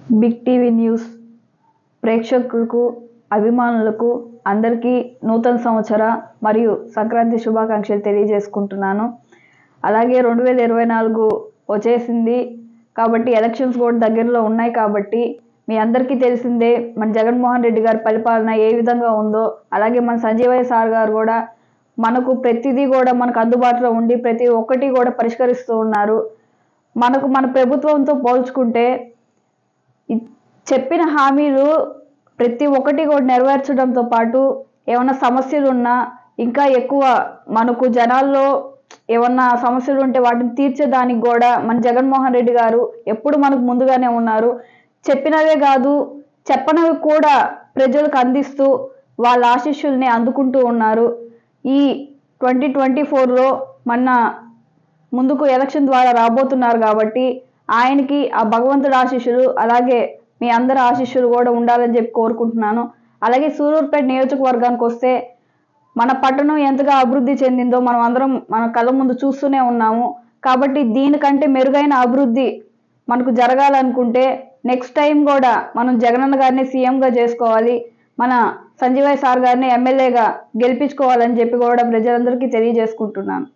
Big TV news ప్రేక్షకులకు అభిమానులకు అందరికీ నూతన సంవత్సర మరియు సంక్రాంతి శుభాకాంక్షలు తెలియజేసుకుంటున్నాను. అలాగే 2024 వచ్చేసింది కాబట్టి ఎలక్షన్స్ కూడా దగ్గరలో ఉన్నాయి కాబట్టి మీ అందరికీ తెలిసిందే మన జగన్మోహన్ రెడ్డి గారి పరిపాలన ఏ విధంగా ఉందో, అలాగే మన సంజీవయ్య సార్ గారు కూడా మనకు ప్రతిదీ కూడా మనకు అందుబాటులో ఉండి ప్రతి ఒక్కటి కూడా పరిష్కరిస్తూ ఉన్నారు. మన ప్రభుత్వంతో పోల్చుకుంటే చెప్పిన హామీలు ప్రతి ఒక్కటి కూడా నెరవేర్చడంతో పాటు ఏమన్నా సమస్యలు ఉన్నా ఇంకా ఎక్కువ మనకు జనాల్లో ఏమన్నా సమస్యలు ఉంటే వాటిని తీర్చేదానికి కూడా మన జగన్మోహన్ రెడ్డి గారు ఎప్పుడు మనకు ముందుగానే ఉన్నారు. చెప్పినవే కాదు చెప్పనవి కూడా ప్రజలకు అందిస్తూ వాళ్ళ ఆశీస్సుల్ని అందుకుంటూ ఉన్నారు. ఈ 2024లో మన ముందుకు ఎలక్షన్ ద్వారా రాబోతున్నారు కాబట్టి ఆయనకి ఆ భగవంతుడి ఆశీస్సులు అలాగే మీ అందరి ఆశీస్సులు కూడా ఉండాలని చెప్పి కోరుకుంటున్నాను. అలాగే సూలూరుపేట నియోజకవర్గానికి వస్తే మన పట్టణం ఎంతగా అభివృద్ధి చెందిందో మనం అందరం మన కళ్ళ ముందు చూస్తూనే ఉన్నాము. కాబట్టి దీనికంటే మెరుగైన అభివృద్ధి మనకు జరగాలనుకుంటే నెక్స్ట్ టైం కూడా మనం జగనన్న గారిని సీఎంగా చేసుకోవాలి, మన సంజీవయ్య సార్ గారిని ఎమ్మెల్యేగా గెలిపించుకోవాలని చెప్పి కూడా ప్రజలందరికీ తెలియజేసుకుంటున్నాను.